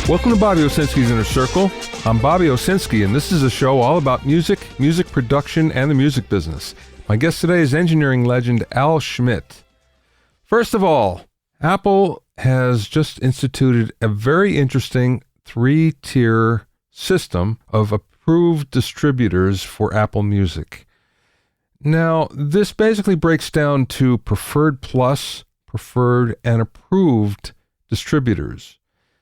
Welcome to Bobby Owsinski's Inner Circle. I'm Bobby Owsinski, and this is a show all about music, music production, and the music business. My guest today is engineering legend Al Schmitt. First of all, Apple has just instituted a very interesting 3-tier system of approved distributors for Apple Music. Now, this basically breaks down to preferred plus, preferred, and approved distributors.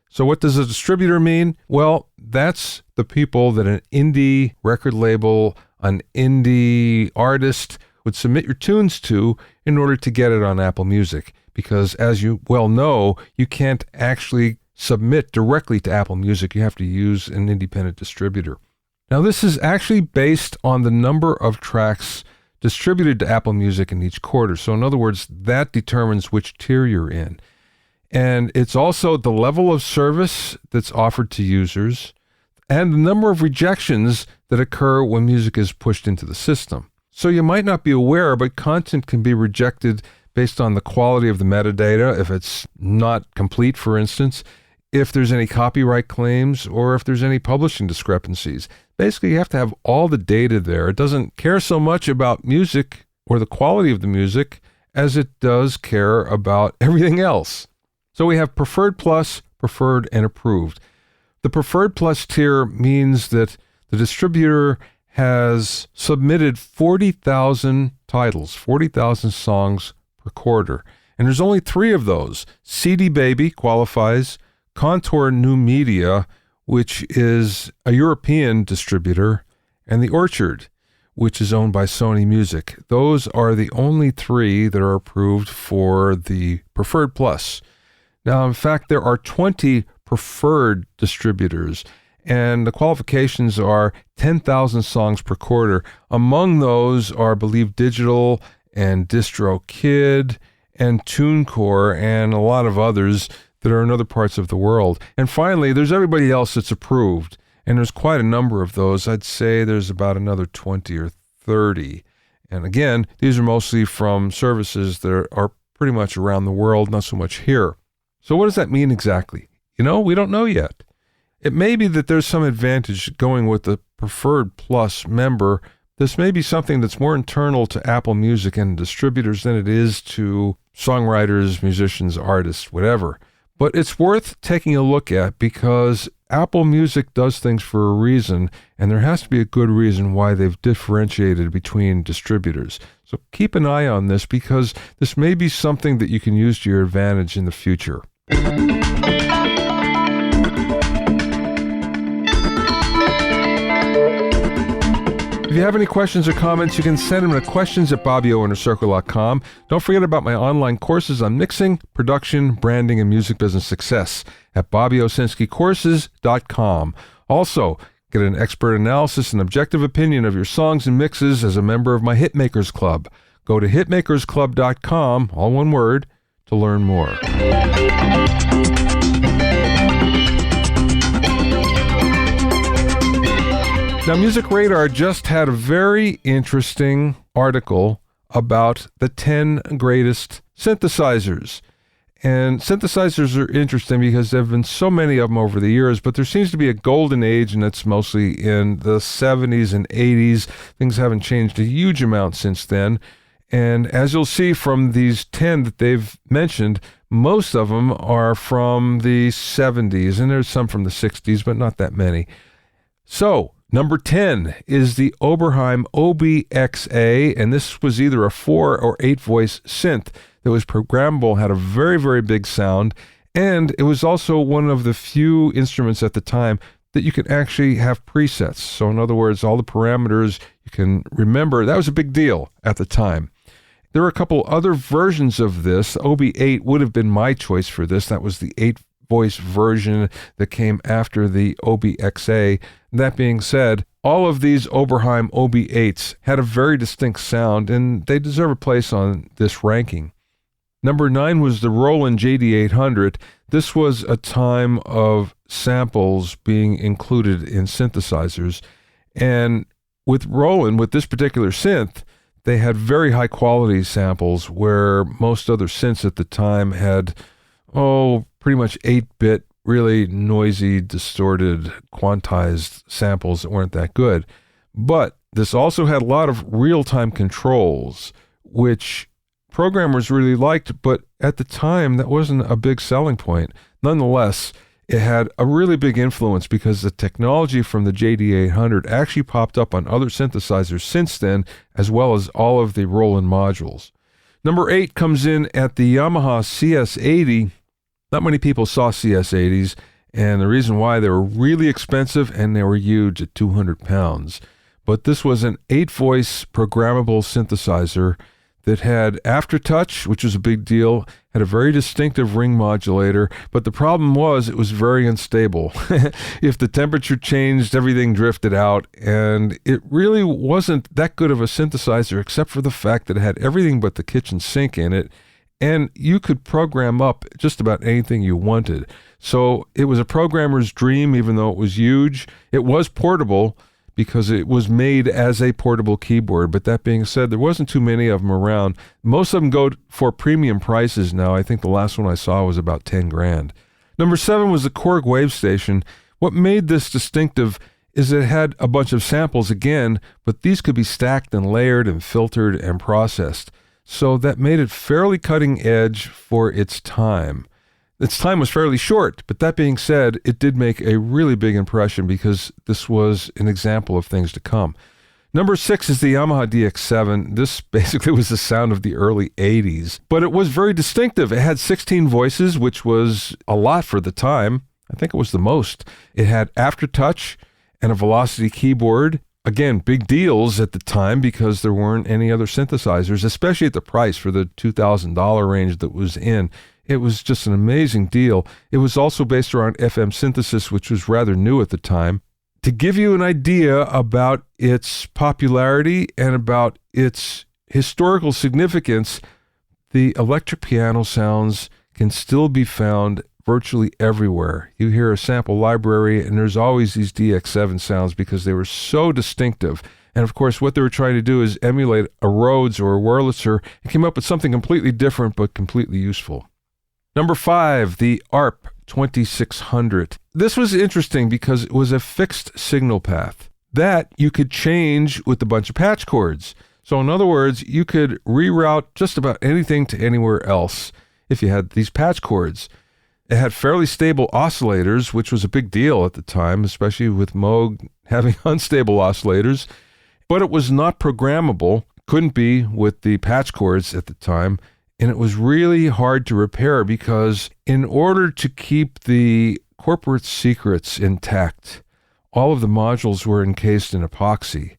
So what does a distributor mean? Well, that's the people that an indie record label, an indie artist would submit your tunes to in order to get it on Apple Music. Because as you well know, you can't actually submit directly to Apple Music. You have to use an independent distributor. Now, this is actually based on the number of tracks distributed to Apple Music in each quarter. So in other words, that determines which tier you're in. And it's also the level of service that's offered to users and the number of rejections that occur when music is pushed into the system. So you might not be aware, but content can be rejected based on the quality of the metadata, if it's not complete, for instance, if there's any copyright claims, or if there's any publishing discrepancies. Basically, you have to have all the data there. It doesn't care so much about music or the quality of the music as it does care about everything else. So we have preferred plus, preferred, and approved. The preferred plus tier means that the distributor has submitted 40,000 titles, 40,000 songs per quarter. And there's only 3 of those. CD Baby qualifies, Contour New Media, which is a European distributor, and The Orchard, which is owned by Sony Music. Those are the only 3 that are approved for the preferred plus. Now, in fact, there are 20 preferred distributors, and the qualifications are 10,000 songs per quarter. Among those are Believe Digital and DistroKid and TuneCore and a lot of others that are in other parts of the world. And finally, there's everybody else that's approved, and there's quite a number of those. I'd say there's about another 20 or 30. And again, these are mostly from services that are pretty much around the world, not so much here. So what does that mean exactly? We don't know yet. It may be that there's some advantage going with the preferred plus member. This may be something that's more internal to Apple Music and distributors than it is to songwriters, musicians, artists, whatever. But it's worth taking a look at because Apple Music does things for a reason, and there has to be a good reason why they've differentiated between distributors. So keep an eye on this because this may be something that you can use to your advantage in the future. If you have any questions or comments, you can send them to questions@BobbyOInnerCircle.com. Don't forget about my online courses on mixing, production, branding, and music business success at BobbyOwsinskiCourses.com. Also, get an expert analysis and objective opinion of your songs and mixes as a member of my Hitmakers Club. Go to hitmakersclub.com, all one word, to learn more. Now, Music Radar just had a very interesting article about the 10 greatest synthesizers. And synthesizers are interesting because there have been so many of them over the years, but there seems to be a golden age, and it's mostly in the 70s and 80s. Things haven't changed a huge amount since then. And as you'll see from these 10 that they've mentioned, most of them are from the 70s, and there's some from the 60s, but not that many. So, number 10 is the Oberheim OBXA, and this was either a 4 or 8 voice synth that was programmable, had a very, very big sound, and it was also one of the few instruments at the time that you could actually have presets. So in other words, all the parameters you can remember. That was a big deal at the time. There were a couple other versions of this. OB8 would have been my choice for this. That was the 8-voice version that came after the OBXA. That being said, all of these Oberheim OB8s had a very distinct sound, and they deserve a place on this ranking. Number 9 was the Roland JD800. This was a time of samples being included in synthesizers. And with Roland, with this particular synth, they had very high quality samples where most other synths at the time had, pretty much 8-bit really noisy, distorted, quantized samples that weren't that good. But this also had a lot of real-time controls, which programmers really liked, but at the time, that wasn't a big selling point. Nonetheless, it had a really big influence because the technology from the JD800 actually popped up on other synthesizers since then, as well as all of the Roland modules. Number 8 comes in at the Yamaha CS80. Not many people saw CS80s, and the reason why, they were really expensive and they were huge at 200 pounds. But this was an 8-voice programmable synthesizer that had aftertouch, which was a big deal, had a very distinctive ring modulator, but the problem was it was very unstable. If the temperature changed, everything drifted out, and it really wasn't that good of a synthesizer except for the fact that it had everything but the kitchen sink in it, and you could program up just about anything you wanted. So it was a programmer's dream, even though it was huge. It was portable, because it was made as a portable keyboard. But that being said, there wasn't too many of them around. Most of them go for premium prices now. I think the last one I saw was about 10 grand. Number 7 was the Korg Wave Station. What made this distinctive is it had a bunch of samples again, but these could be stacked and layered and filtered and processed. So that made it fairly cutting edge for its time. Its time was fairly short, but that being said, it did make a really big impression because this was an example of things to come. Number 6 is the Yamaha DX7. This basically was the sound of the early 80s, but it was very distinctive. It had 16 voices, which was a lot for the time. I think it was the most. It had aftertouch and a velocity keyboard. Again, big deals at the time because there weren't any other synthesizers, especially at the price for the $2,000 range that was in. It was just an amazing deal. It was also based around FM synthesis, which was rather new at the time. To give you an idea about its popularity and about its historical significance, the electric piano sounds can still be found virtually everywhere. You hear a sample library, and there's always these DX7 sounds because they were so distinctive. And of course, what they were trying to do is emulate a Rhodes or a Wurlitzer and came up with something completely different but completely useful. Number 5, the ARP 2600. This was interesting because it was a fixed signal path that you could change with a bunch of patch cords. So in other words, you could reroute just about anything to anywhere else if you had these patch cords. It had fairly stable oscillators, which was a big deal at the time, especially with Moog having unstable oscillators. But it was not programmable, couldn't be with the patch cords at the time. And it was really hard to repair because in order to keep the corporate secrets intact, all of the modules were encased in epoxy.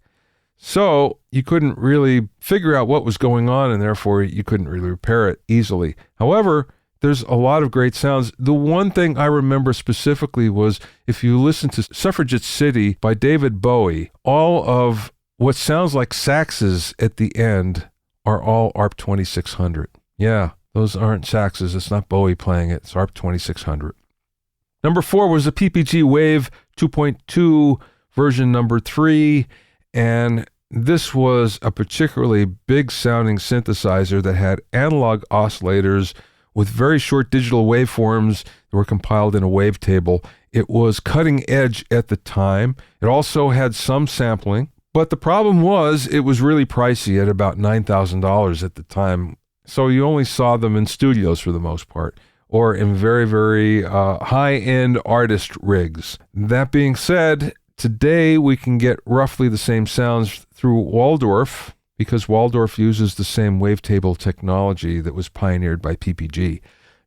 So you couldn't really figure out what was going on, and therefore you couldn't really repair it easily. However, there's a lot of great sounds. The one thing I remember specifically was if you listen to Suffragette City by David Bowie, all of what sounds like saxes at the end are all ARP 2600. Yeah, those aren't saxes. It's not Bowie playing it. It's ARP 2600. Number 4 was the PPG Wave 2.2 version number 3, and this was a particularly big sounding synthesizer that had analog oscillators with very short digital waveforms that were compiled in a wavetable. It was cutting edge at the time. It also had some sampling, but the problem was it was really pricey at about $9,000 at the time. So you only saw them in studios for the most part, or in very, very high-end artist rigs. That being said, today we can get roughly the same sounds through Waldorf, because Waldorf uses the same wavetable technology that was pioneered by PPG.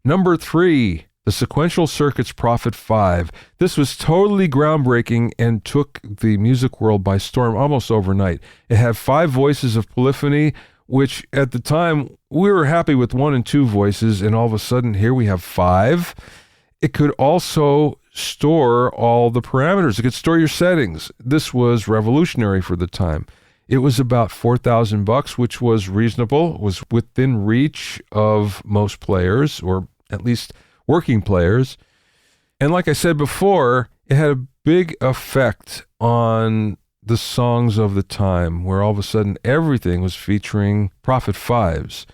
Number 3, the Sequential Circuits Prophet 5. This was totally groundbreaking and took the music world by storm almost overnight. It had 5 voices of polyphony, which at the time we were happy with 1 and 2 voices, and all of a sudden here we have 5. It could also store all the parameters. It could store your settings. This was revolutionary for the time. It was about $4,000, which was reasonable. It was within reach of most players, or at least working players. And like I said before, it had a big effect on the songs of the time, where all of a sudden everything was featuring Prophet 5s.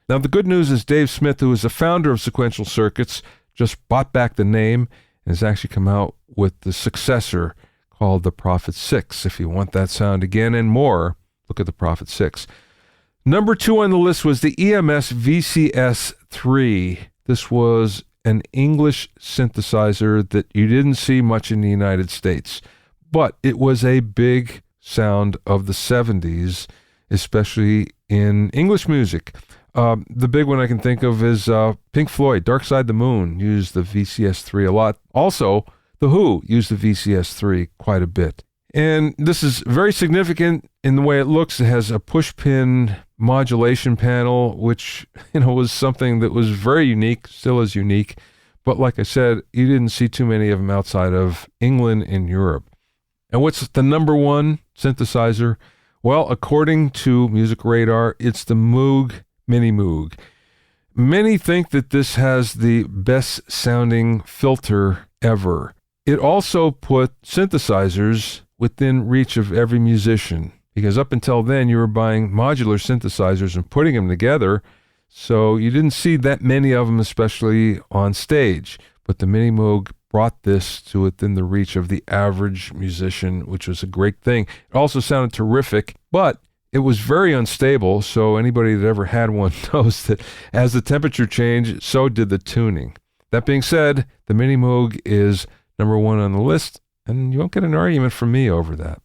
Now, the good news is Dave Smith, who is the founder of Sequential Circuits, just bought back the name, and has actually come out with the successor called the Prophet 6. If you want that sound again and more, look at the Prophet 6. Number 2 on the list was the EMS VCS3. This was an English synthesizer that you didn't see much in the United States, but it was a big sound of the 70s, especially in English music. The big one I can think of is Pink Floyd, Dark Side of the Moon used the VCS3 a lot. Also, The Who used the VCS3 quite a bit. And this is very significant in the way it looks. It has a push-pin modulation panel, which, was something that was very unique, still is unique. But like I said, you didn't see too many of them outside of England and Europe. And what's the number one synthesizer? Well, according to Music Radar, it's the Moog Mini Moog. Many think that this has the best sounding filter ever. It also put synthesizers within reach of every musician, because up until then you were buying modular synthesizers and putting them together, so you didn't see that many of them, especially on stage. But the Mini Moog brought this to within the reach of the average musician, which was a great thing. It also sounded terrific, but it was very unstable, so anybody that ever had one knows that as the temperature changed, so did the tuning. That being said, the Mini Moog is number 1 on the list, and you won't get an argument from me over that.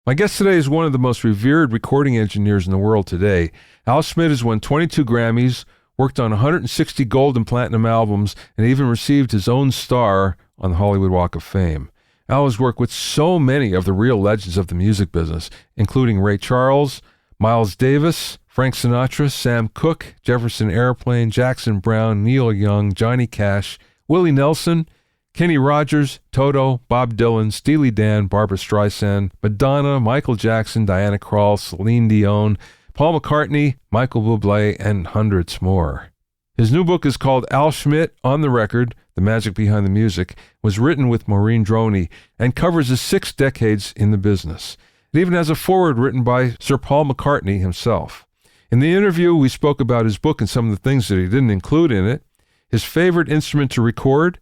My guest today is one of the most revered recording engineers in the world today. Al Schmitt has won 22 Grammys, worked on 160 gold and platinum albums, and even received his own star on the Hollywood Walk of Fame. Al has worked with so many of the real legends of the music business, including Ray Charles, Miles Davis, Frank Sinatra, Sam Cooke, Jefferson Airplane, Jackson Browne, Neil Young, Johnny Cash, Willie Nelson, Kenny Rogers, Toto, Bob Dylan, Steely Dan, Barbra Streisand, Madonna, Michael Jackson, Diana Krall, Celine Dion, Paul McCartney, Michael Bublé, and hundreds more. His new book is called Al Schmitt On The Record, The Magic Behind the Music, was written with Maureen Droney, and covers his 6 decades in the business. It even has a foreword written by Sir Paul McCartney himself. In the interview, we spoke about his book and some of the things that he didn't include in it, his favorite instrument to record,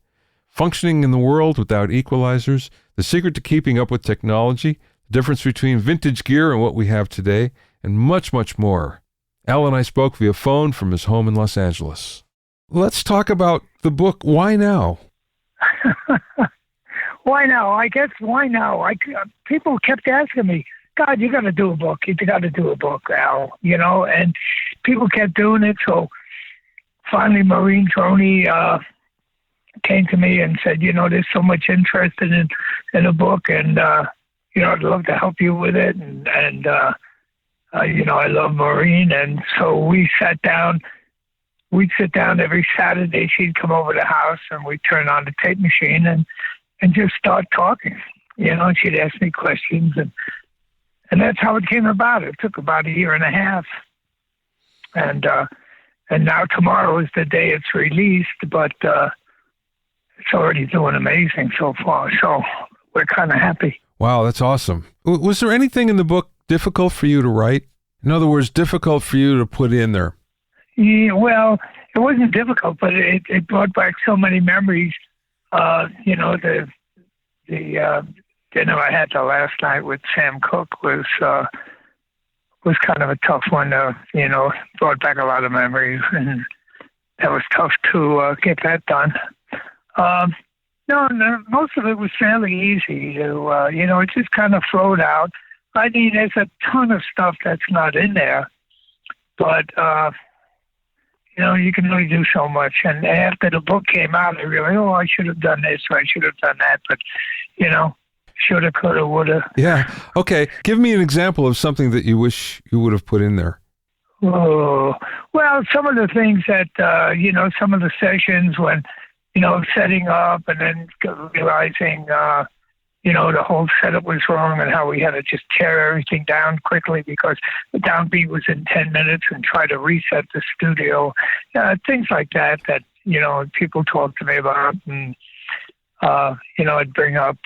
functioning in the world without equalizers, the secret to keeping up with technology, the difference between vintage gear and what we have today, and much, much more. Al and I spoke via phone from his home in Los Angeles. Let's talk about the book. Why now? Why now? I guess why now? People kept asking me, God, you got to do a book. You got to do a book, Al. And people kept doing it. So finally, Maureen Droney came to me and said, there's so much interest in a book, and I'd love to help you with it. And I love Maureen, and so we sat down. We'd sit down every Saturday. She'd come over to the house, and we'd turn on the tape machine and just start talking. And she'd ask me questions, and that's how it came about. It took about a year and a half, and now tomorrow is the day it's released, but it's already doing amazing so far. So we're kind of happy. Wow, that's awesome. Was there anything in the book difficult for you to write? In other words, difficult for you to put in there? Yeah, well, it wasn't difficult, but it brought back so many memories. The dinner I had the last night with Sam Cooke was kind of a tough one. Brought back a lot of memories, and that was tough to get that done. No, most of it was fairly easy. It just kind of flowed out. I mean, there's a ton of stuff that's not in there, but you can only do so much. And after the book came out, I realized, I should have done this, or I should have done that. But shoulda, coulda, woulda. Yeah. Okay. Give me an example of something that you wish you would have put in there. Oh, well, some of the things that some of the sessions when setting up and then realizing. The whole setup was wrong and how we had to just tear everything down quickly because the downbeat was in 10 minutes and try to reset the studio. Things like that, people talk to me about and, I'd bring up.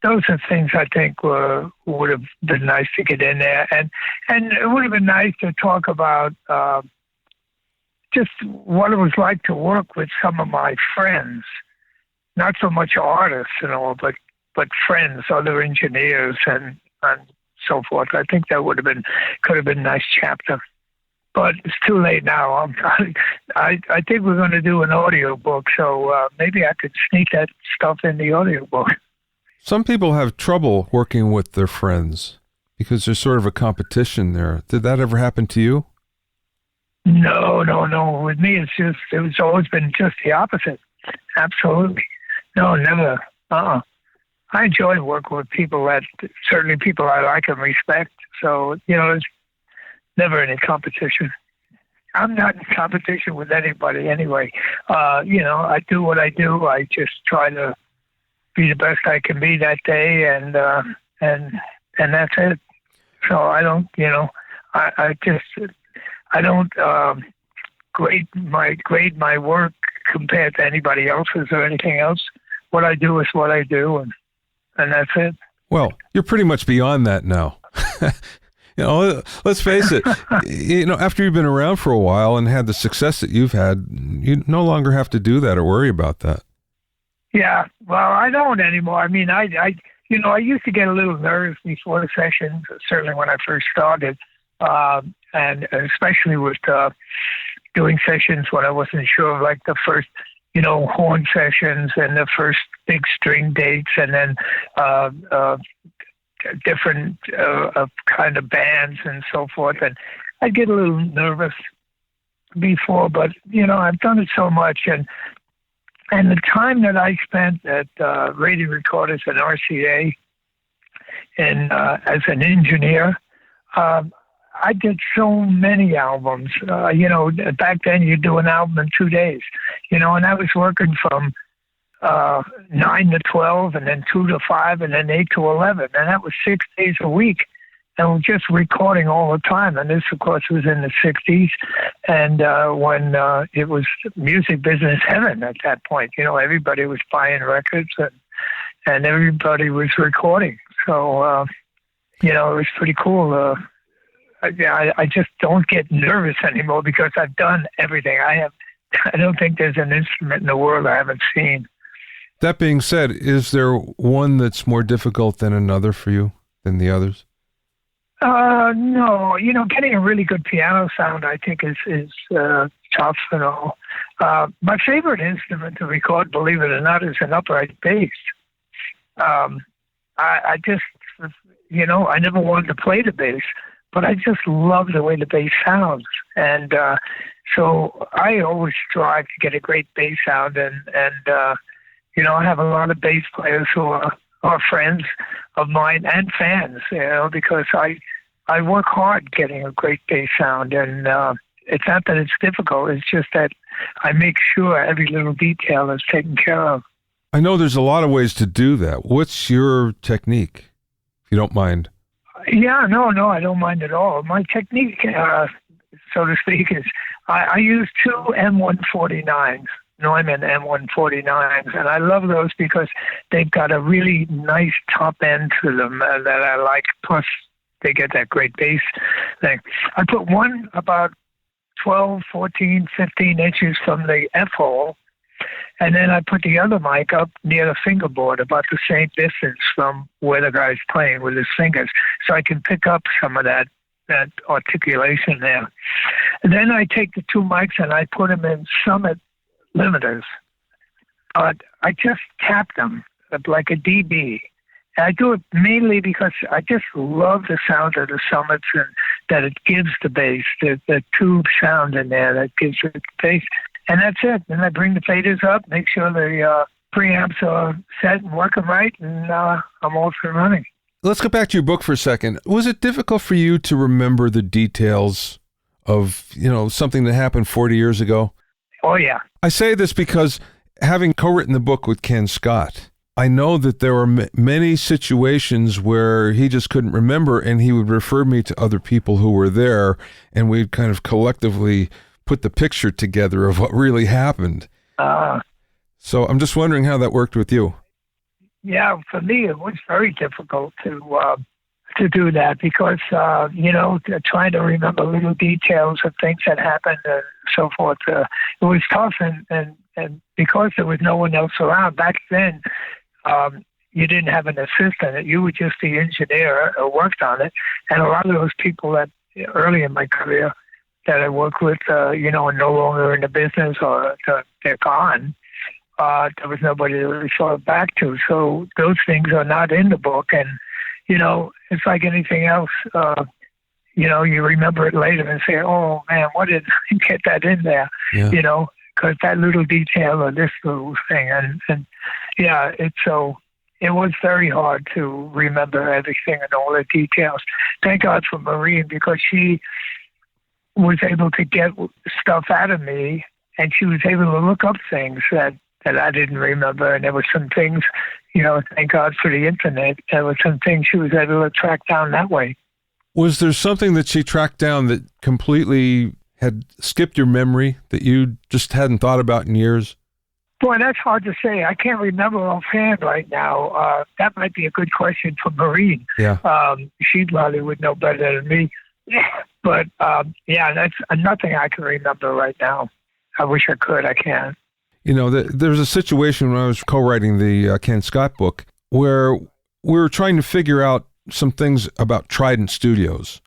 Those are things I think would have been nice to get in there. And it would have been nice to talk about just what it was like to work with some of my friends. not so much artists and all, but friends, other engineers, and so forth. I think that could have been a nice chapter. But it's too late now. I think we're going to do an audio book, so maybe I could sneak that stuff in the audio book. Some people have trouble working with their friends because there's sort of a competition there. Did that ever happen to you? No. With me, it's always been just the opposite. Absolutely. No, never. I enjoy working with people certainly people I like and respect. So, there's never any competition. I'm not in competition with anybody anyway. I do what I do. I just try to be the best I can be that day, and that's it. So I don't, I don't grade my work compared to anybody else's or anything else. What I do is what I do, and that's it. Well, you're pretty much beyond that now. Let's face it, after you've been around for a while and had the success that you've had, you no longer have to do that or worry about that. Yeah, well, I don't anymore. I mean, I used to get a little nervous before the sessions, certainly when I first started, and especially with doing sessions when I wasn't sure, like the first, horn sessions and the first big string dates, and then different kind of bands and so forth. And I'd get a little nervous before, but, I've done it so much. And the time that I spent at Radio Recorders and RCA and as an engineer, I did so many albums. Back then you'd do an album in 2 days, and I was working from 9 to 12 and then 2 to 5 and then 8 to 11. And that was 6 days a week. And we're just recording all the time. And this, of course, was in the 60s. And when it was music business heaven at that point, everybody was buying records and everybody was recording. So, it was pretty cool. I just don't get nervous anymore because I've done everything. I don't think there's an instrument in the world I haven't seen. That being said, is there one that's more difficult than another for you than the others? No. Getting a really good piano sound, I think, is tough and all. My favorite instrument to record, believe it or not, is an upright bass. I just, I never wanted to play the bass, but I just love the way the bass sounds. And so I always strive to get a great bass sound. And I have a lot of bass players who are friends of mine and fans, because I work hard getting a great bass sound. And it's not that it's difficult. It's just that I make sure every little detail is taken care of. I know there's a lot of ways to do that. What's your technique, if you don't mind? Yeah, no, I don't mind at all. My technique, so to speak, is I use two M149s, Neumann M149s, and I love those because they've got a really nice top end to them that I like, plus they get that great bass thing. I put one about 12, 14, 15 inches from the F-hole, and then I put the other mic up near the fingerboard, about the same distance from where the guy's playing with his fingers, so I can pick up some of that articulation there. And then I take the two mics and I put them in Summit limiters. I just tap them like a dB. And I do it mainly because I just love the sound of the Summits and that it gives the bass, the tube sound in there that gives it the bass. And that's it. Then I bring the faders up, make sure the preamps are set and working right, and I'm off and running. Let's go back to your book for a second. Was it difficult for you to remember the details of, something that happened 40 years ago? Oh, yeah. I say this because having co-written the book with Ken Scott, I know that there were many situations where he just couldn't remember, and he would refer me to other people who were there, and we'd kind of collectively put the picture together of what really happened. So I'm just wondering how that worked with you. Yeah, for me, it was very difficult to to do that because, trying to remember little details of things that happened and so forth. It was tough, and because there was no one else around back then, you didn't have an assistant. You were just the engineer who worked on it. And a lot of those people that early in my career that I worked with, are no longer in the business or they're gone. There was nobody to resort back to. So those things are not in the book. And, it's like anything else. You remember it later and say, oh, man, why didn't I get that in there? Yeah. Because that little detail or this little thing. And yeah, it was very hard to remember everything and all the details. Thank God for Maureen, because she was able to get stuff out of me, and she was able to look up things that I didn't remember. And there were some things, thank God for the internet, there were some things she was able to track down that way. Was there something that she tracked down that completely had skipped your memory that you just hadn't thought about in years? Boy, that's hard to say. I can't remember offhand right now. That might be a good question for Maureen. Yeah. She probably would know better than me. But, that's nothing I can remember right now. I wish I could. I can't. There was a situation when I was co-writing the Ken Scott book where we were trying to figure out some things about Trident Studios,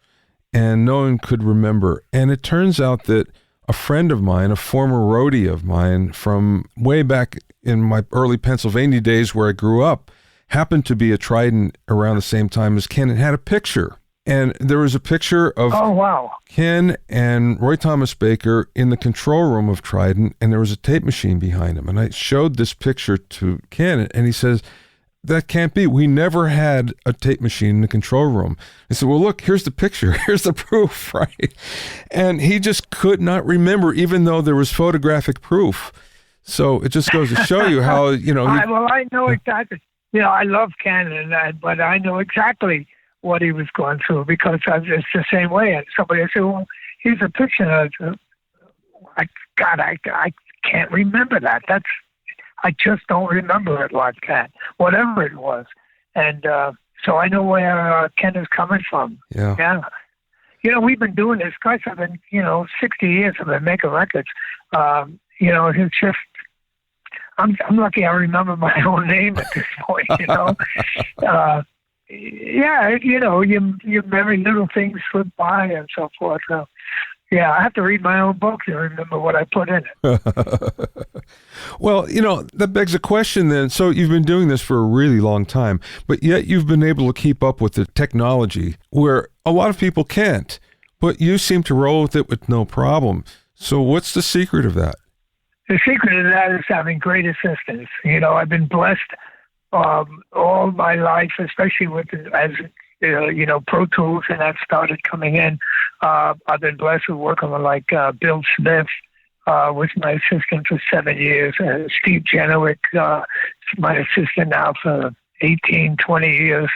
and no one could remember. And it turns out that a friend of mine, a former roadie of mine from way back in my early Pennsylvania days where I grew up, happened to be a Trident around the same time as Ken and had a picture. And there was a picture of Ken and Roy Thomas Baker in the control room of Trident, and there was a tape machine behind him. And I showed this picture to Ken, and he says, that can't be. We never had a tape machine in the control room. I said, well, look, here's the picture. Here's the proof, right? And he just could not remember, even though there was photographic proof. So it just goes to show you how, I know exactly. I love Ken, but I know exactly what he was going through because it's the same way. And somebody said, well, here's a picture. I can't remember that. I just don't remember it like that, whatever it was. And so I know where Ken is coming from. Yeah. We've been doing this. Guys, I've been, 60 years I've been making records. It's just, I'm lucky I remember my own name at this point, your very little things slip by and so forth. So, I have to read my own book to remember what I put in it. Well, that begs a question then. So you've been doing this for a really long time, but yet you've been able to keep up with the technology where a lot of people can't, but you seem to roll with it with no problem. So what's the secret of that? The secret of that is having great assistance. I've been blessed all my life, especially Pro Tools and that started coming in. I've been blessed with working with Bill Smith, was my assistant for 7 years. Steve Jenowick, my assistant now for 18, 20 years.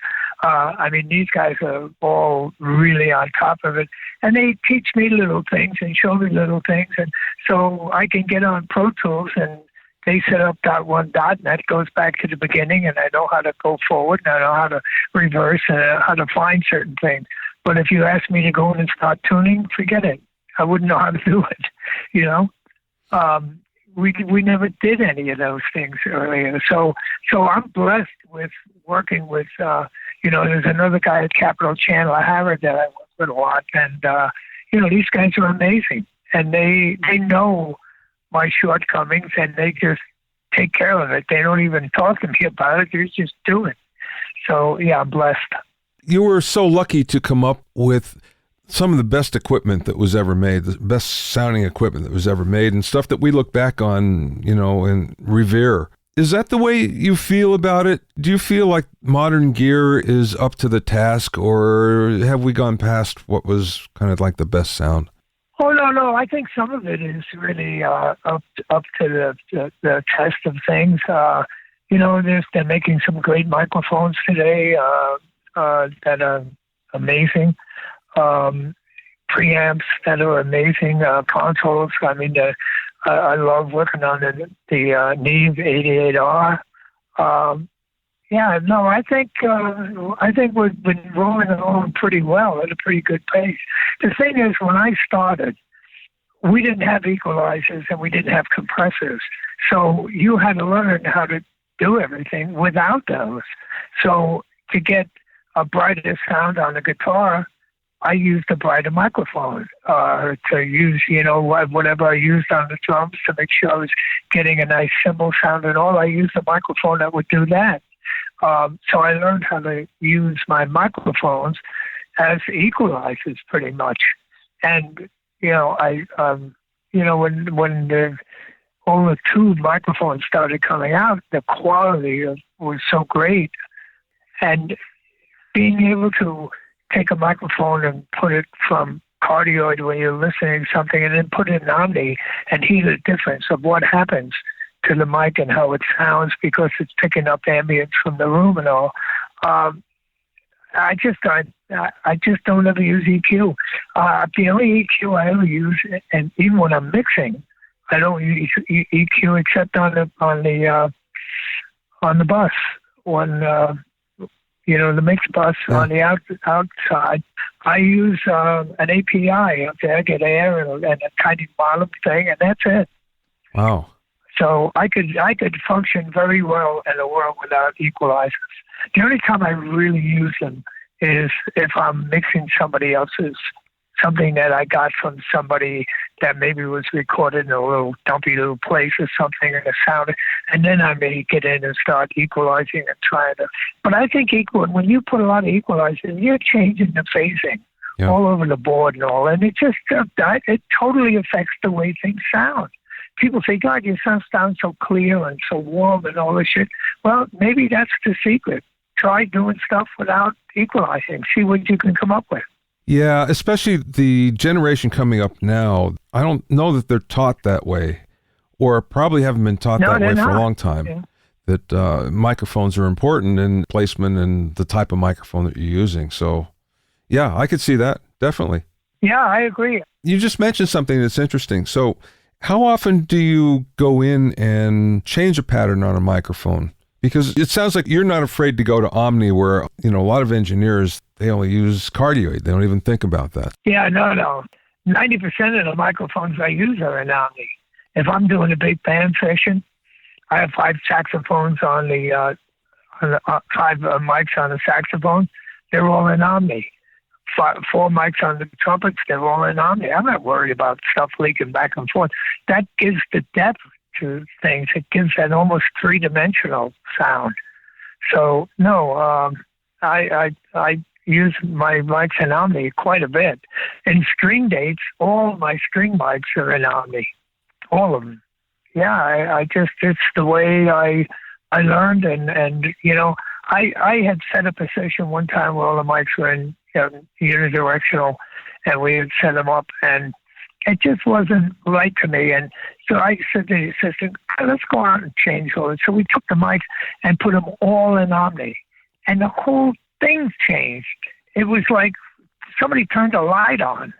These guys are all really on top of it. And they teach me little things and show me little things. And so I can get on Pro Tools and they set up .1 and that goes back to the beginning, and I know how to go forward, and I know how to reverse, and how to find certain things. But if you ask me to go in and start tuning, forget it. I wouldn't know how to do it. We never did any of those things earlier. So I'm blessed with working with. There's another guy at Capitol Channel Harrod that I work with a lot, and these guys are amazing, and they know my shortcomings, and they just take care of it. They don't even talk to me about it. They just do it. So, I'm blessed. You were so lucky to come up with some of the best equipment that was ever made, the best sounding equipment that was ever made, and stuff that we look back on, and revere. Is that the way you feel about it? Do you feel like modern gear is up to the task, or have we gone past what was kind of like the best sound? Oh, no. I think some of it is really up to the test of things. They're making some great microphones today that are amazing. Preamps that are amazing. Consoles. I love working on the Neve 88R. Yeah, no, I think we've been rolling along pretty well at a pretty good pace. The thing is, when I started, we didn't have equalizers and we didn't have compressors, so you had to learn how to do everything without those. So to get a brighter sound on a guitar, I used a brighter microphone to use, whatever I used on the drums to make sure I was getting a nice cymbal sound and all. I used a microphone that would do that. So I learned how to use my microphones as equalizers pretty much. And, when all the tube microphones started coming out, the quality was so great. And being able to take a microphone and put it from cardioid when you're listening to something and then put it in Omni and hear the difference of what happens to the mic and how it sounds because it's picking up ambience from the room and all. I just don't ever use EQ. The only EQ I ever use, and even when I'm mixing, I don't use EQ except on the bus the mix bus on the outside. I use an API up there, get air and a tiny bottom thing, and that's it. Wow. So I could function very well in a world without equalizers. The only time I really use them is if I'm mixing somebody else's, something that I got from somebody that maybe was recorded in a little dumpy little place or something, and the sound, and then I may get in and start equalizing and trying to. But I think when you put a lot of equalizers, you're changing the phasing all over the board and all, and it just it totally affects the way things sound. People say, God, your sound sounds so clear and so warm and all this shit. Well, maybe that's the secret. Try doing stuff without equalizing. See what you can come up with. Yeah, especially the generation coming up now. I don't know that they're taught that way, or probably haven't been taught that way for a long time. Yeah. That microphones are important in placement and the type of microphone that you're using. So, yeah, I could see that, definitely. Yeah, I agree. You just mentioned something that's interesting. So, how often do you go in and change a pattern on a microphone? Because it sounds like you're not afraid to go to Omni where, a lot of engineers, they only use cardioid. They don't even think about that. Yeah, no. 90% of the microphones I use are in Omni. If I'm doing a big band session, I have 5 saxophones on the 5 mics on the saxophone. They're all in Omni. 4 mics on the trumpets, they're all in Omni. I'm not worried about stuff leaking back and forth. That gives the depth to things. It gives that almost 3-dimensional sound. So, no, I use my mics in Omni quite a bit. In string dates, all my string mics are in Omni. All of them. Yeah, it's the way I learned and I had set up a session one time where all the mics were in unidirectional, and we had set them up, and it just wasn't right to me. And so I said to the assistant, let's go out and change all it. So we took the mics and put them all in Omni, and the whole thing changed. It was like somebody turned a light on,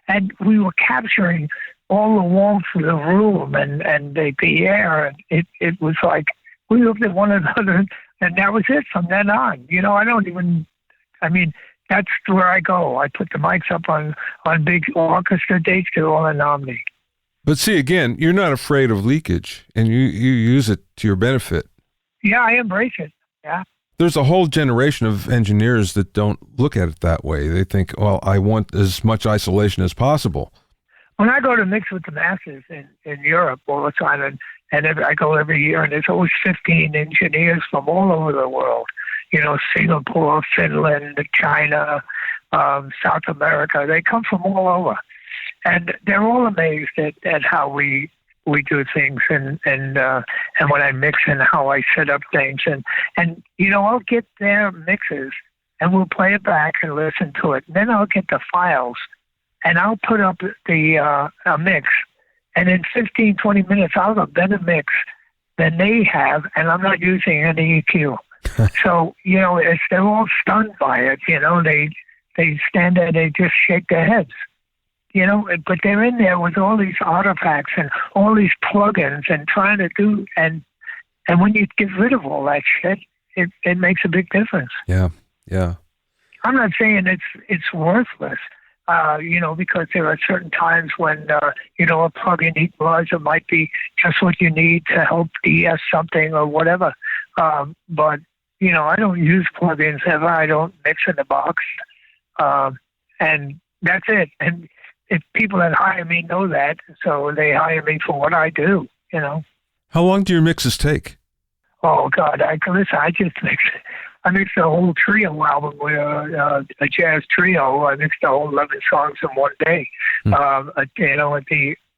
and we were capturing all the warmth of the room and the air. And it was like we looked at one another, and that was it from then on. That's where I go. I put the mics up on big orchestra dates. They're all in Omni. But see, again, you're not afraid of leakage, and you use it to your benefit. Yeah, I embrace it. Yeah. There's a whole generation of engineers that don't look at it that way. They think, well, I want as much isolation as possible. When I go to mix with the masters in Europe all the time, and I go every year, and there's always 15 engineers from all over the world. Singapore, Finland, China, South America. They come from all over. And they're all amazed at how we do things and when I mix and how I set up things. And I'll get their mixes and we'll play it back and listen to it. And then I'll get the files and I'll put up a mix. And in 15, 20 minutes, I'll have a better mix than they have, and I'm not using any EQ. So, they're all stunned by it. They stand there, they just shake their heads. But they're in there with all these artifacts and all these plugins and trying to do, and when you get rid of all that shit, it makes a big difference. Yeah, yeah. I'm not saying it's worthless, because there are certain times when, a plug-in equalizer might be just what you need to help de-ess something or whatever. But, I don't use plug-ins ever. I don't mix in the box. And that's it. And if people that hire me know that, so they hire me for what I do, How long do your mixes take? Oh, God, I mixed a whole trio album with a jazz trio. I mixed the whole 11 songs in one day.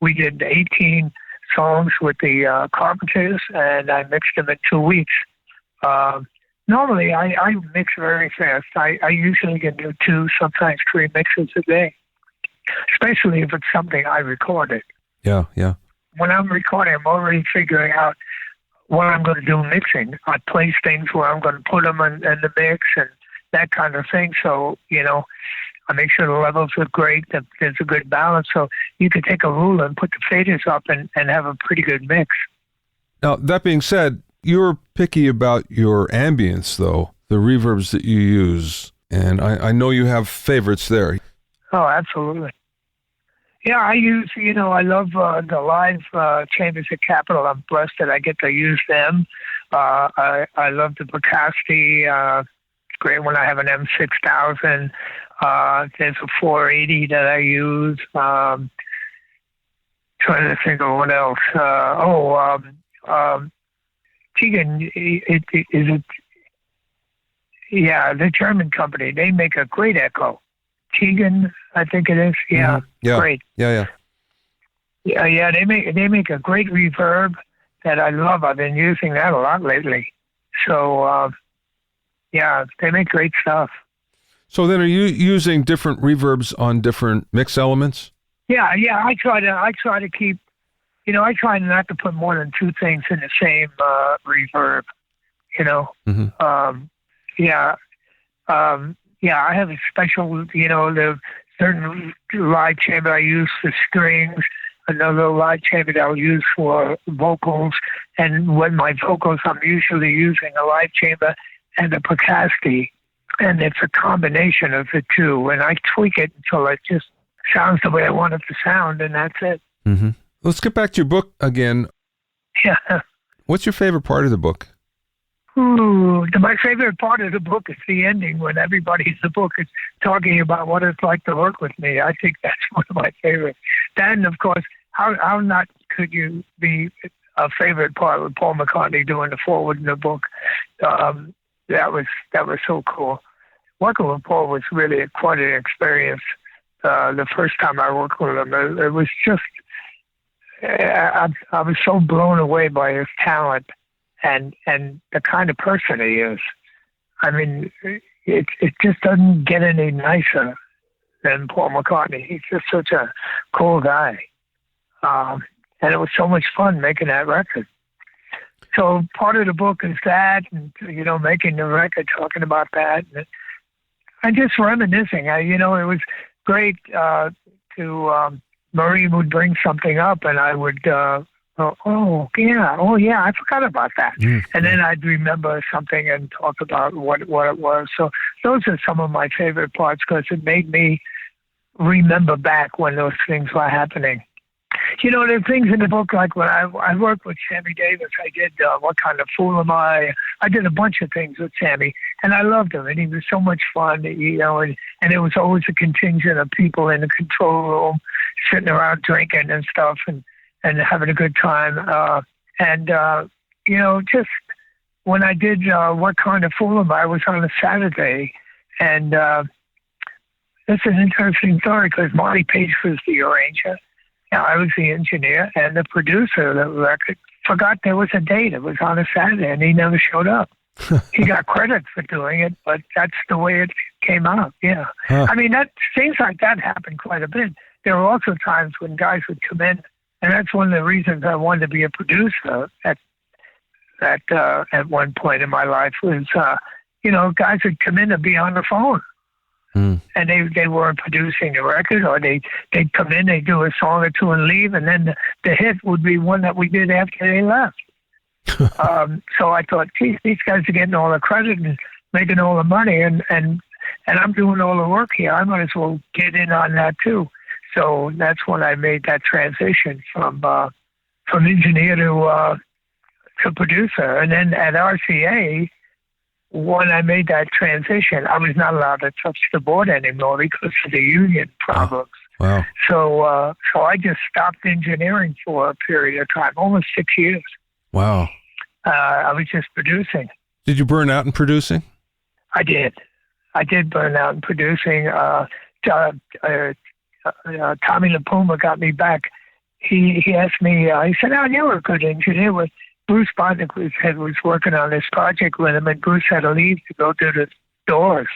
We did 18 songs with the Carpenters, and I mixed them in 2 weeks. Normally, I mix very fast. I usually can do 2, sometimes 3 mixes a day, especially if it's something I recorded. Yeah, yeah. When I'm recording, I'm already figuring out what I'm going to do mixing. I place things where I'm going to put them in the mix and that kind of thing. So, I make sure the levels are great, that there's a good balance. So you can take a ruler and put the faders up and have a pretty good mix. Now, that being said, you're picky about your ambience, though, the reverbs that you use. And I know you have favorites there. Oh, absolutely. Yeah, I use, I love the live chambers at Capitol. I'm blessed that I get to use them. I love the Bricasti. It's great when I have an M6000. There's a 480 that I use. Trying to think of what else. Tegan, the German company. They make a great echo. Tegan, I think it is. Yeah, yeah. Great. Yeah. Yeah. They make a great reverb that I love. I've been using that a lot lately. So, they make great stuff. So then, are you using different reverbs on different mix elements? Yeah. I try to keep. I try not to put more than 2 things in the same reverb. I have a special, the certain live chamber I use for strings, another live chamber that I'll use for vocals. And when my vocals, I'm usually using a live chamber and a Bricasti. And it's a combination of the 2. And I tweak it until it just sounds the way I want it to sound, and that's it. Mm-hmm. Let's get back to your book again. Yeah. What's your favorite part of the book? My favorite part of the book is the ending when everybody in the book is talking about what it's like to work with me. I think that's one of my favorites. Then, of course, how not could you be a favorite part with Paul McCartney doing the foreword in the book? That was so cool. Working with Paul was really quite an experience. The first time I worked with him, it was just, I was so blown away by his talent. And the kind of person he is. I mean, it just doesn't get any nicer than Paul McCartney. He's just such a cool guy. And it was so much fun making that record. So part of the book is that, and, making the record, talking about that. And just reminiscing. It was great Marie would bring something up and I would... I forgot about that. And then I'd remember something and talk about what it was. So those are some of my favorite parts because it made me remember back when those things were happening. There are things in the book like when I worked with Sammy Davis. I did What Kind of Fool Am I? I did a bunch of things with Sammy, and I loved him, and he was so much fun, and it was always a contingent of people in the control room sitting around drinking and stuff, and having a good time. Just when I did What Kind of Fool Am I was on a Saturday. And it's an interesting story because Marty Page was the arranger. I was the engineer, and the producer of the record forgot there was a date. It was on a Saturday, and he never showed up. He got credit for doing it, but that's the way it came out, yeah. Huh. I mean, things like that happen quite a bit. There were also times when guys would come in, and that's one of the reasons I wanted to be a producer at one point in my life was, guys would come in and be on the phone. And they weren't producing the record, or they'd come in, they'd do a song or two and leave, and then the hit would be one that we did after they left. So I thought, geez, these guys are getting all the credit and making all the money, and I'm doing all the work here. I might as well get in on that too. So that's when I made that transition from engineer to producer. And then at RCA, when I made that transition, I was not allowed to touch the board anymore because of the union problems. Wow. So I just stopped engineering for a period of time, almost 6 years. Wow. I was just producing. Did you burn out in producing? I did. I did burn out in producing. Tommy LaPuma got me back. He asked me, he said, "Oh, you were a good engineer." With Bruce Bodnick was working on this project with him, and Bruce had to leave to go do the doors.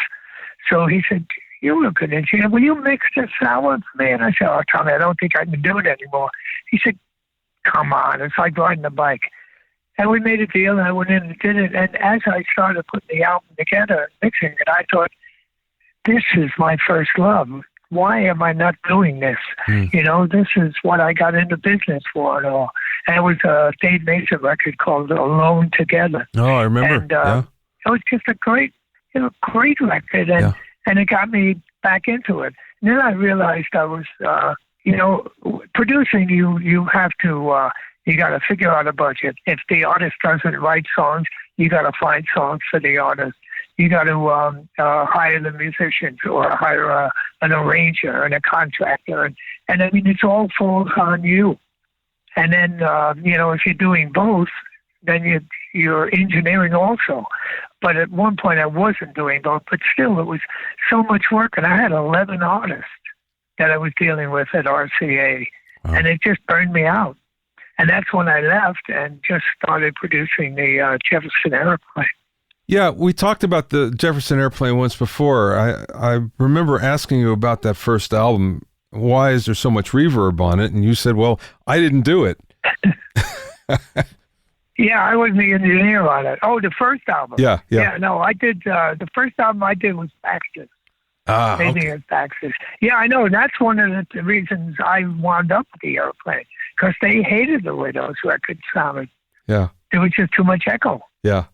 So he said, "You were a good engineer. Will you mix this sour for me?" And I said, "Oh, Tommy, I don't think I can do it anymore." He said, "Come on, it's like riding a bike." And we made a deal, and I went in and did it. And as I started putting the album together and mixing it, I thought, this is my first love. Why am I not doing this? You know, this is what I got into business for and all. And it was a Dave Mason record called Alone Together. Oh, I remember. And it was just a great record. And it got me back into it. And then I realized I was, producing, you have to, you got to figure out a budget. If the artist doesn't write songs, you got to find songs for the artist. You got to hire the musicians or hire an arranger and a contractor. And I mean, it's all falls on you. And then, if you're doing both, then you're engineering also. But at one point I wasn't doing both, but still it was so much work. And I had 11 artists that I was dealing with at RCA. Wow. And it just burned me out. And that's when I left and just started producing the Jefferson Airplane. Yeah, we talked about the Jefferson Airplane once before. I remember asking you about that first album. Why is there so much reverb on it? And you said, well, I didn't do it. Yeah, I was the engineer on it. Oh, the first album. Yeah. Yeah, no, I did. The first album I did was Baxter's. Okay. Baxter's. Yeah, I know. That's one of the reasons I wound up with the Airplane, because they hated the way those records sounded. Yeah. There was just too much echo. Yeah.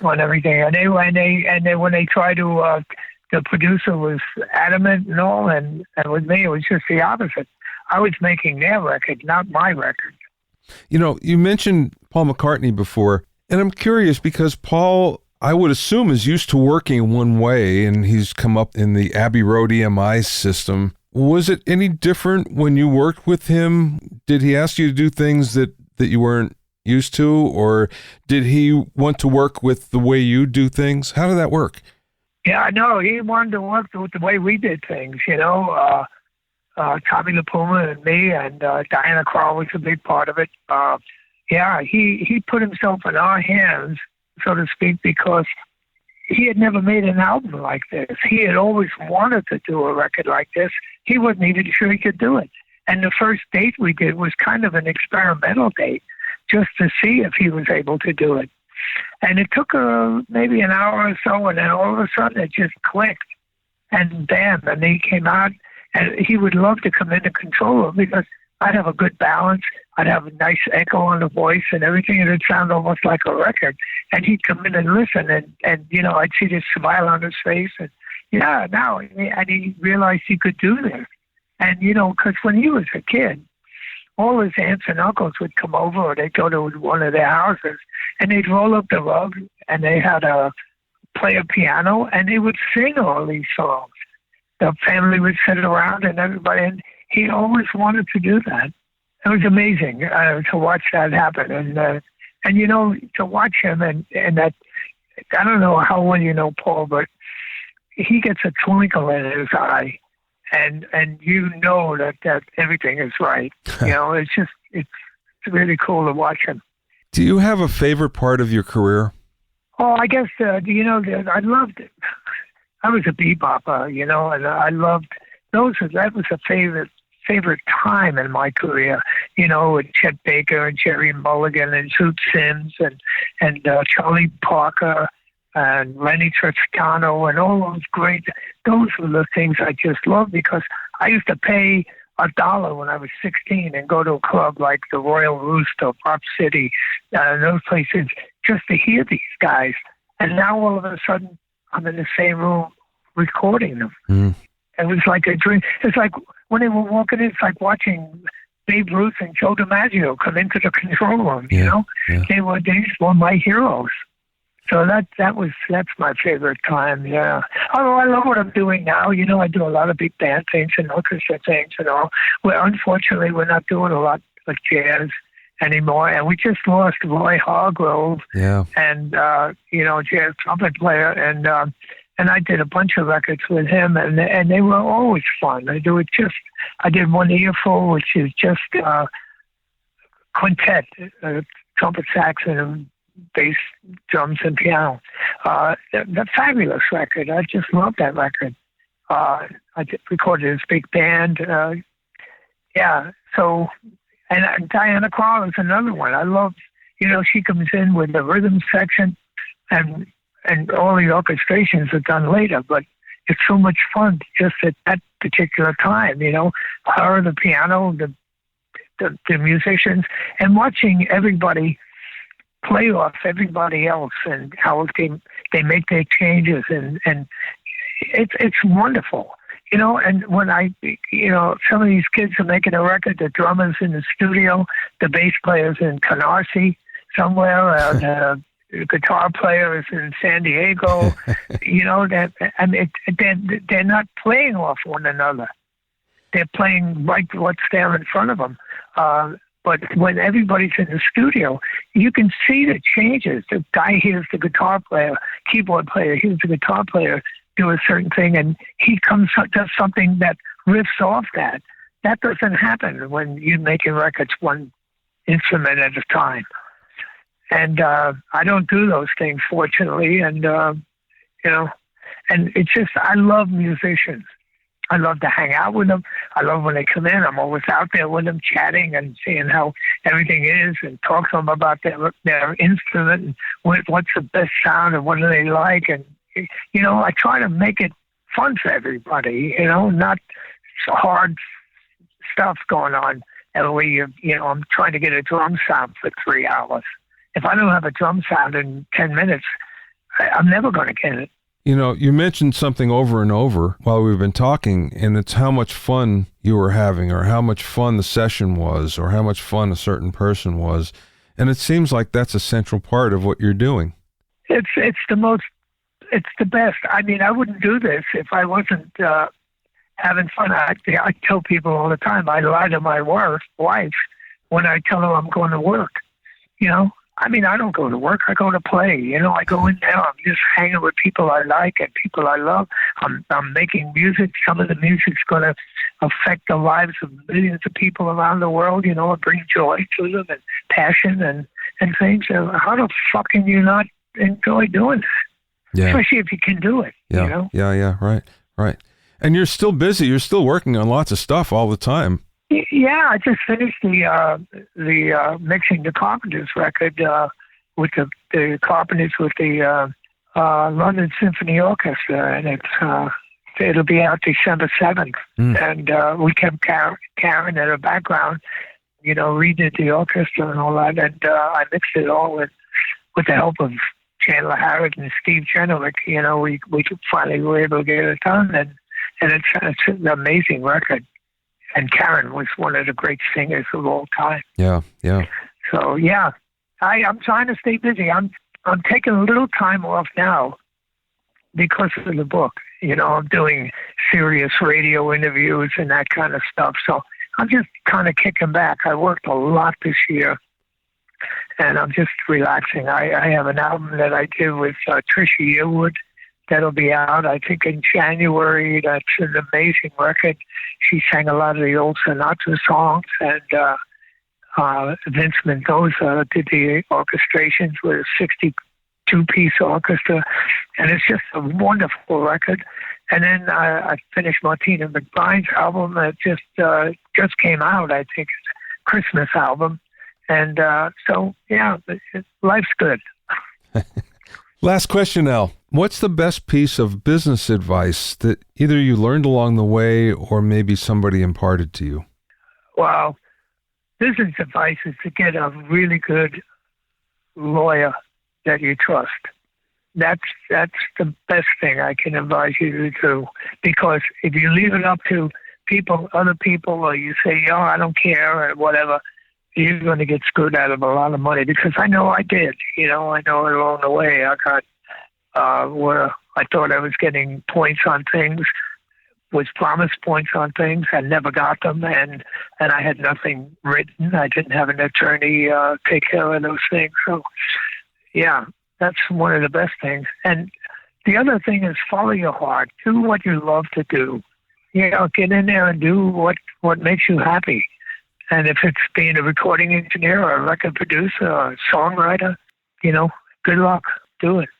On everything, and when they tried to, the producer was adamant and all, and with me it was just the opposite. I was making their record, not my record. You know, you mentioned Paul McCartney before, and I'm curious because Paul, I would assume, is used to working one way, and he's come up in the Abbey Road EMI system. Was it any different when you worked with him? Did he ask you to do things that you weren't used to, or did he want to work with the way you do things? How did that work? Yeah, I know. He wanted to work with the way we did things, Tommy LaPuma and me, and Diana Krall was a big part of it. He put himself in our hands, so to speak, because he had never made an album like this. He had always wanted to do a record like this. He wasn't even sure he could do it. And the first date we did was kind of an experimental date, just to see if he was able to do it. And it took maybe an hour or so, and then all of a sudden it just clicked. And bam, and he came out, and he would love to come into control because I'd have a good balance. I'd have a nice echo on the voice and everything, and it'd sound almost like a record. And he'd come in and listen, and I'd see this smile on his face, and and he realized he could do this. And, because when he was a kid, all his aunts and uncles would come over, or they'd go to one of their houses, and they'd roll up the rug, and they had play a piano, and they would sing all these songs. The family would sit around, and everybody, and he always wanted to do that. It was amazing to watch that happen, and to watch him, and that, I don't know how well you know Paul, but he gets a twinkle in his eye. And that everything is right. It's really cool to watch him. Do you have a favorite part of your career? Oh, I guess, I loved it. I was a bebopper, and I loved that was a favorite time in my career, with Chet Baker and Jerry Mulligan and Zoot Sims and Charlie Parker and Lenny Tristano and all those were the things I just loved, because I used to pay $1 when I was 16 and go to a club like the Royal Roost or Pop City, those places, just to hear these guys. And now all of a sudden, I'm in the same room recording them. Mm. It was like a dream. It's like when they were walking in, it's like watching Babe Ruth and Joe DiMaggio come into the control room, you know? Yeah. They just were my heroes. So that's my favorite time, yeah. Although I love what I'm doing now. You know, I do a lot of big band things and orchestra things and all. Unfortunately, we're not doing a lot of jazz anymore. And we just lost Roy Hargrove, and, jazz trumpet player. And I did a bunch of records with him, and they were always fun. I did One Earful, which is just quintet, trumpet, sax, and bass, drums, and piano. The fabulous record. I just love that record. I recorded his big band. So, and Diana Krall is another one. I love, she comes in with the rhythm section, and all the orchestrations are done later, but it's so much fun just at that particular time, her, the piano, the musicians, and watching everybody play off everybody else and how they make their changes, and it's wonderful, and when some of these kids are making a record, the drummers in the studio, the bass players in Canarsie somewhere, the guitar players in San Diego, they're not playing off one another. They're playing right what's there in front of them. But when everybody's in the studio, you can see the changes. The guy hears the guitar player, keyboard player, hears the guitar player do a certain thing, and he does something that riffs off that. That doesn't happen when you're making records one instrument at a time. And I don't do those things, fortunately. And, and it's just, I love musicians. I love to hang out with them. I love when they come in. I'm always out there with them, chatting and seeing how everything is, and talk to them about their instrument and what's the best sound and what do they like. And, I try to make it fun for everybody, not hard stuff going on. And I'm trying to get a drum sound for 3 hours. If I don't have a drum sound in 10 minutes, I'm never going to get it. You mentioned something over and over while we've been talking, and it's how much fun you were having, or how much fun the session was, or how much fun a certain person was. And it seems like that's a central part of what you're doing. It's the best. I mean, I wouldn't do this if I wasn't having fun. I tell people all the time, I lie to my wife when I tell her I'm going to work. I mean, I don't go to work. I go to play. I go in there. I'm just hanging with people I like and people I love. I'm making music. Some of the music's going to affect the lives of millions of people around the world, and bring joy to them and passion and things. So how the fuck can you not enjoy doing that? Yeah. Especially if you can do it, Yeah, right. And you're still busy. You're still working on lots of stuff all the time. Yeah, I just finished the mixing the Carpenters record with the Carpenters with the London Symphony Orchestra, and it'll be out December 7th. And we kept Karen in the background, redid the orchestra and all that, and I mixed it all with the help of Chandler Harrod and Steve Jenovic. We finally were able to get it done, and it's an amazing record. And Karen was one of the great singers of all time. Yeah. So yeah, I'm trying to stay busy. I'm taking a little time off now because of the book. I'm doing serious radio interviews and that kind of stuff. So I'm just kind of kicking back. I worked a lot this year, and I'm just relaxing. I have an album that I did with Trisha Yearwood. That'll be out, I think, in January. That's an amazing record. She sang a lot of the old Sinatra songs, and Vince Mendoza did the orchestrations with a 62-piece orchestra, and it's just a wonderful record. And then I finished Martina McBride's album that just came out, I think, it's a Christmas album. And so, yeah, life's good. Last question, Al. What's the best piece of business advice that either you learned along the way or maybe somebody imparted to you? Well, business advice is to get a really good lawyer that you trust. That's the best thing I can advise you to do. Because if you leave it up to other people, or you say, "Oh, I don't care," or whatever, you're going to get screwed out of a lot of money. Because I know I did. I know along the way I got where I thought I was getting points on things, was promised points on things, and never got them, and I had nothing written. I didn't have an attorney take care of those things. So, yeah, that's one of the best things. And the other thing is follow your heart. Do what you love to do. Get in there and do what makes you happy. And if it's being a recording engineer or a record producer or a songwriter, good luck. Do it.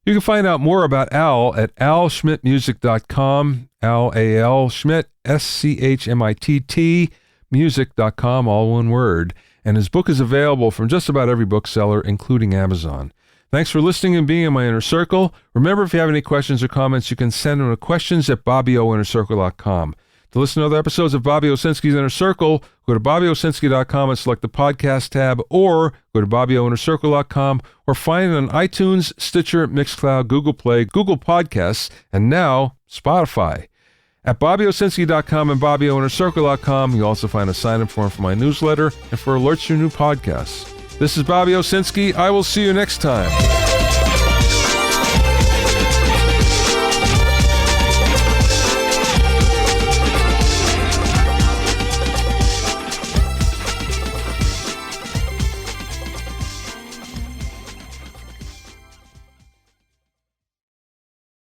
You can find out more about Al at alschmittmusic.com, Al Schmitt, SCHMITT, music.com, all one word. And his book is available from just about every bookseller, including Amazon. Thanks for listening and being in my inner circle. Remember, if you have any questions or comments, you can send them to questions@BobbyOInnerCircle.com. To listen to other episodes of Bobby Owsinski's Inner Circle, go to BobbyOwsinski.com and select the podcast tab, or go to BobbyOInnerCircle.com, or find it on iTunes, Stitcher, Mixcloud, Google Play, Google Podcasts, and now Spotify. At BobbyOwsinski.com and BobbyOInnerCircle.com, you'll also find a sign-up form for my newsletter and for alerts to new podcasts. This is Bobby Owsinski. I will see you next time.